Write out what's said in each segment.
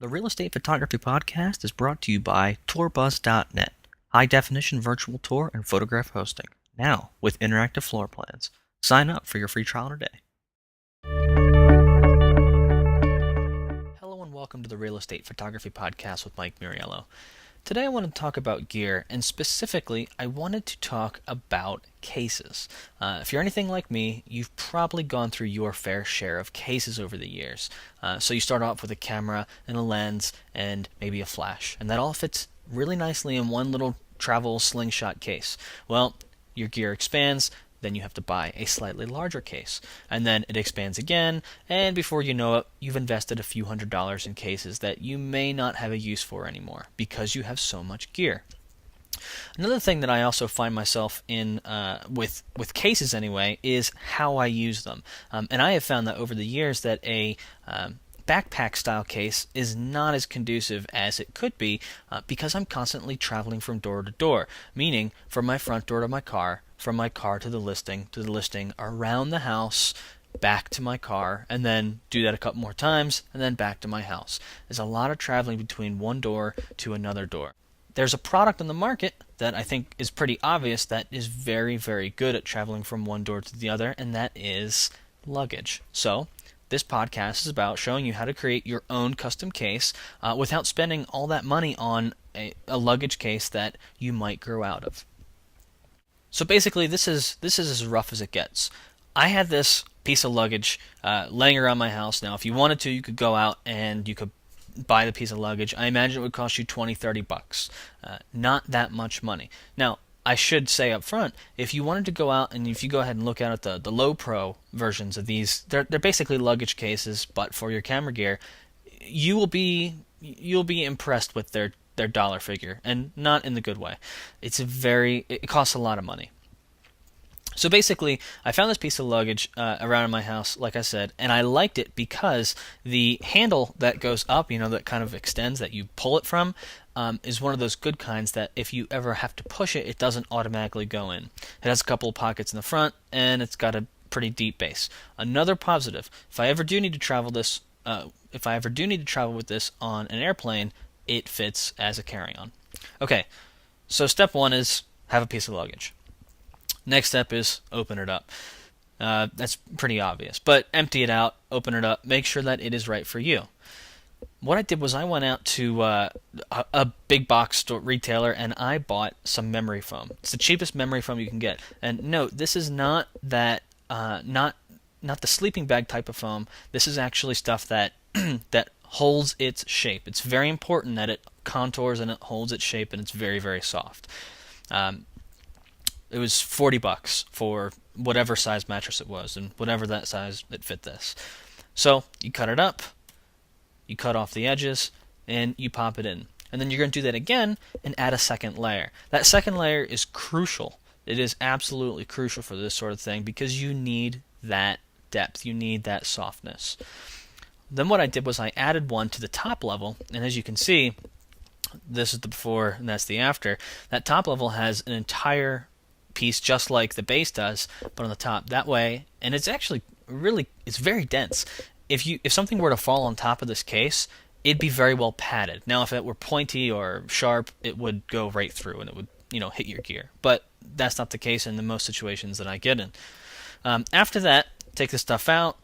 The Real Estate Photography Podcast is brought to you by tourbuzz.net, high-definition virtual tour and photograph hosting, now with interactive floor plans. Sign up for your free trial today. Hello and welcome to the Real Estate Photography Podcast with Mike Muriello. Today I want to talk about gear, and specifically I wanted to talk about cases. If you're anything like me, you've probably gone through your fair share of cases over the years. So you start off with a camera and a lens and maybe a flash, and that all fits really nicely in one little travel slingshot case. Well, your gear expands, then you have to buy a slightly larger case, and then it expands again, and before you know it, you've invested a few $100s in cases that you may not have a use for anymore because you have so much gear. Another thing that I also find myself in with cases anyway is how I use them, and I have found that over the years that a backpack style case is not as conducive as it could be because I'm constantly traveling from door to door, meaning from my front door to my car, from my car to the listing, around the house, back to my car, and then do that a couple more times, and then back to my house. There's a lot of traveling between one door to another door. There's a product on the market that I think is pretty obvious that is very, very good at traveling from one door to the other, and that is luggage. So this podcast is about showing you how to create your own custom case without spending all that money on a luggage case that you might grow out of. So basically, this is as rough as it gets. I had this piece of luggage laying around my house. Now, if you wanted to, you could go out and you could buy the piece of luggage. I imagine it would cost you $20-$30. Not that much money. Now, I should say up front, if you wanted to go out and if you go ahead and look out at the low pro versions of these, they're basically luggage cases, but for your camera gear, you'll be impressed with their dollar figure, and not in the good way. It costs a lot of money. So basically, I found this piece of luggage around in my house, like I said, and I liked it because the handle that goes up, that kind of extends, that you pull it from, is one of those good kinds that if you ever have to push it, it doesn't automatically go in. It has a couple of pockets in the front, and it's got a pretty deep base. Another positive, if I ever do need to travel with this on an airplane, it fits as a carry-on. Okay, so step one is have a piece of luggage. Next step is open it up. That's pretty obvious, but empty it out, open it up, make sure that it is right for you. What I did was I went out to a big box store retailer and I bought some memory foam. It's the cheapest memory foam you can get. And note, this is not not the sleeping bag type of foam. This is actually stuff that that holds its shape. It's very important that it contours and it holds its shape, and it's very, very soft. It was $40 for whatever size mattress it was, and whatever that size it fit this. So you cut it up, you cut off the edges, and you pop it in. And then you're going to do that again and add a second layer. That second layer is crucial. It is absolutely crucial for this sort of thing because you need that depth. You need that softness. Then what I did was I added one to the top level, and as you can see, this is the before and that's the after. That top level has an entire piece just like the base does, but on the top that way, and it's actually it's very dense. If something were to fall on top of this case, it'd be very well padded. Now if it were pointy or sharp, it would go right through and it would hit your gear. But that's not the case in the most situations that I get in. After that, take the stuff out,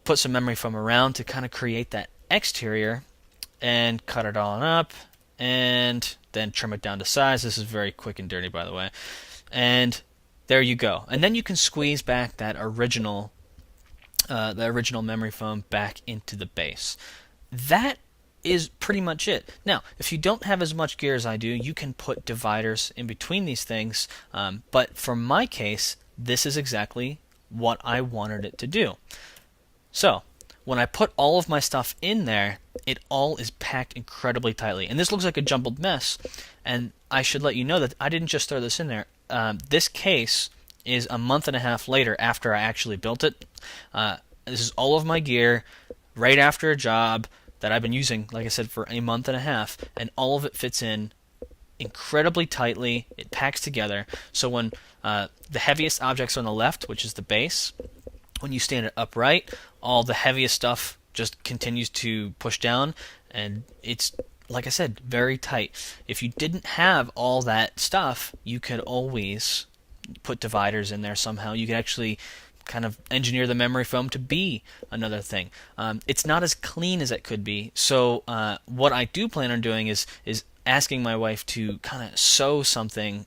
put some memory foam around to kind of create that exterior, and cut it all up, and then trim it down to size. This is very quick and dirty, by the way. And there you go. And then you can squeeze back that original memory foam back into the base. That is pretty much it. Now, if you don't have as much gear as I do, you can put dividers in between these things. But for my case, this is exactly what I wanted it to do. So when I put all of my stuff in there, it all is packed incredibly tightly. And this looks like a jumbled mess. And I should let you know that I didn't just throw this in there. This case is a month and a half later after I actually built it. This is all of my gear right after a job that I've been using, like I said, for a month and a half. And all of it fits in incredibly tightly. It packs together. So when the heaviest objects are on the left, which is the base, when you stand it upright, all the heaviest stuff just continues to push down, and it's, like I said, very tight. If you didn't have all that stuff, you could always put dividers in there somehow. You could actually kind of engineer the memory foam to be another thing. It's not as clean as it could be. So what I do plan on doing is asking my wife to kind of sew something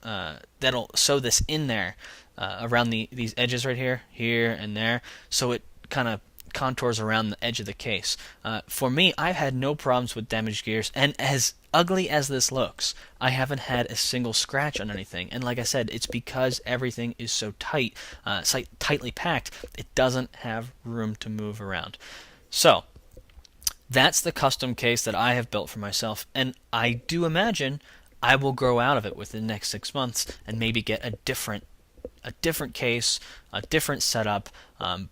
that'll sew this in there around these edges right here, here and there, so it kind of contours around the edge of the case. For me, I've had no problems with damaged gears, and as ugly as this looks, I haven't had a single scratch on anything. And like I said, it's because everything is so tight, tightly packed, it doesn't have room to move around. So that's the custom case that I have built for myself, and I do imagine I will grow out of it within the next 6 months and maybe get a different case, a different setup,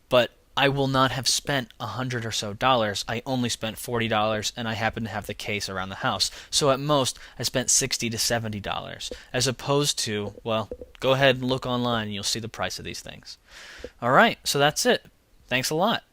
but I will not have spent $100 or so. I only spent $40, and I happen to have the case around the house. So at most, I spent $60 to $70, as opposed to, well, go ahead and look online and you'll see the price of these things. All right, so that's it. Thanks a lot.